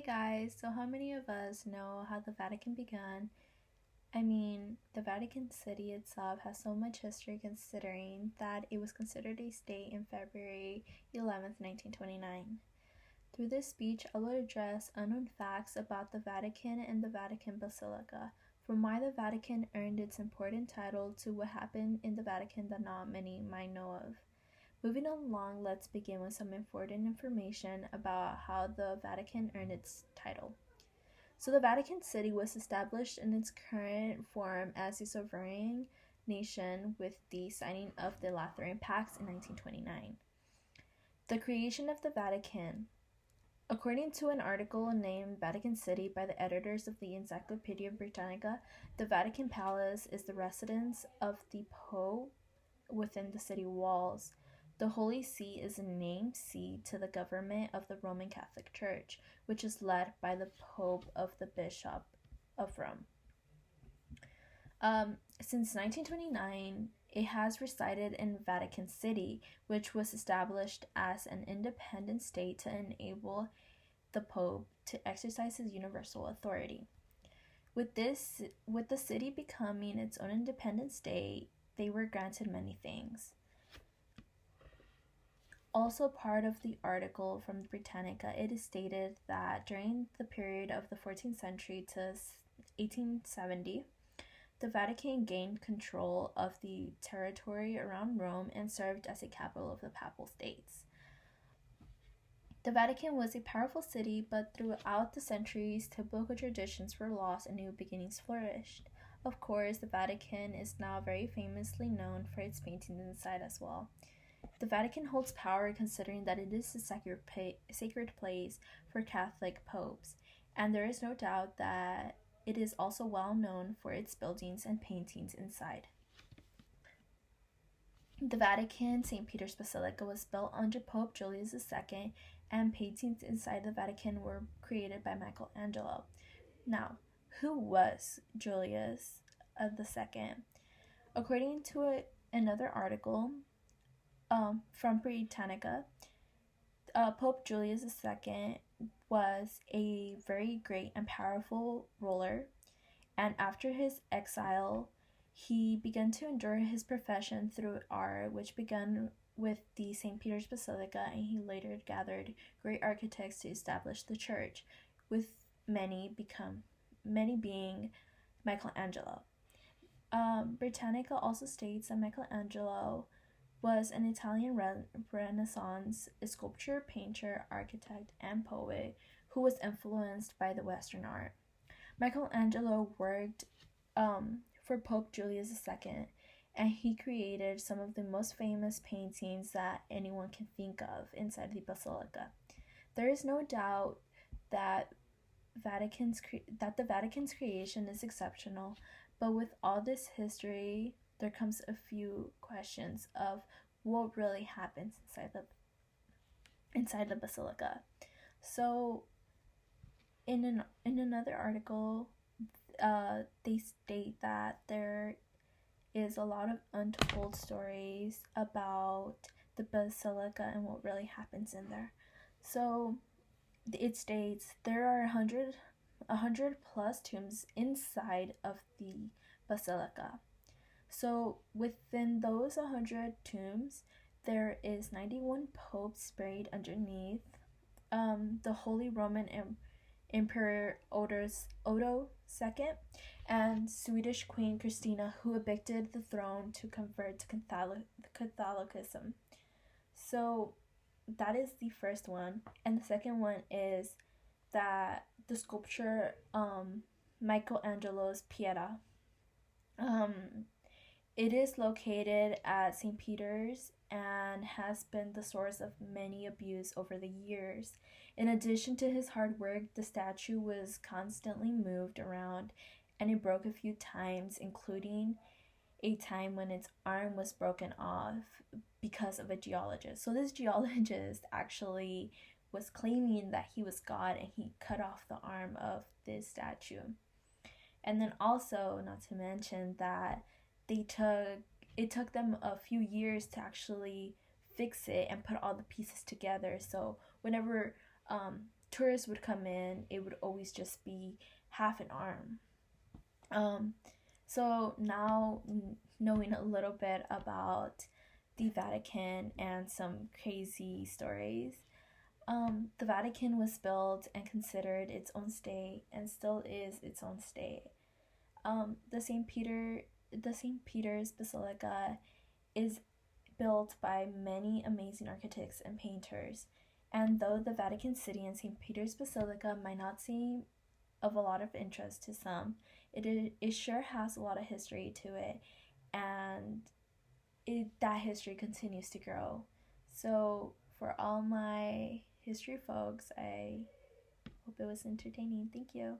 guys, so how many of us know how the Vatican began? I mean, the Vatican City itself has so much history considering that it was considered a state in February 11th, 1929. Through this speech, I will address unknown facts about the Vatican and the Vatican Basilica, from why the Vatican earned its important title to what happened in the Vatican that not many might know of. Moving along, let's begin with some important information about how the Vatican earned its title. So the Vatican City was established in its current form as a sovereign nation with the signing of the Lateran Pacts in 1929. The creation of the Vatican. According to an article named Vatican City by the editors of the Encyclopedia Britannica, the Vatican Palace is the residence of the Pope within the city walls. The Holy See is a named see to the government of the Roman Catholic Church, which is led by the Pope of the Bishop of Rome. Since 1929, it has resided in Vatican City, which was established as an independent state to enable the Pope to exercise his universal authority. With the city becoming its own independent state, they were granted many things. Also part of the article from Britannica, it is stated that during the period of the 14th century to 1870, the Vatican gained control of the territory around Rome and served as a capital of the Papal States. The Vatican was a powerful city, but throughout the centuries, typical traditions were lost and new beginnings flourished. Of course, the Vatican is now very famously known for its paintings inside as well. The Vatican holds power considering that it is a sacred place for Catholic popes, and there is no doubt that it is also well known for its buildings and paintings inside. The Vatican St. Peter's Basilica was built under Pope Julius II, and paintings inside the Vatican were created by Michelangelo. Now, who was Julius II? According to another article from Britannica, Pope Julius II was a very great and powerful ruler, and after his exile, he began to endure his profession through art, which began with the St. Peter's Basilica, and he later gathered great architects to establish the church, with many being Michelangelo. Britannica also states that Michelangelo was an Italian Renaissance sculptor, painter, architect, and poet who was influenced by the Western art. Michelangelo worked for Pope Julius II, and he created some of the most famous paintings that anyone can think of inside the basilica. There is no doubt that the Vatican's creation is exceptional, but with all this history, there comes a few questions of what really happens inside the basilica. So, in another article, they state that there is a lot of untold stories about the basilica and what really happens in there. So, it states there are 100 plus tombs inside of the basilica. So within those 100 tombs, there is 91 popes buried underneath. The Holy Roman Emperor Otto II and Swedish Queen Christina, who evicted the throne to convert to Catholicism. So that is the first one. And the second one is that the sculpture Michelangelo's Pieta. It is located at St. Peter's and has been the source of many abuse over the years. In addition to his hard work, the statue was constantly moved around and it broke a few times, including a time when its arm was broken off because of a geologist. So this geologist actually was claiming that he was God and he cut off the arm of this statue. And then also, not to mention that it took them a few years to actually fix it and put all the pieces together. So whenever tourists would come in, it would always just be half an arm. So now, knowing a little bit about the Vatican and some crazy stories, the Vatican was built and considered its own state and still is its own state. The St. Peter's Basilica is built by many amazing architects and painters. And though the Vatican City and St. Peter's Basilica might not seem of a lot of interest to some, it sure has a lot of history to it, and that history continues to grow. So for all my history folks, I hope it was entertaining. Thank you.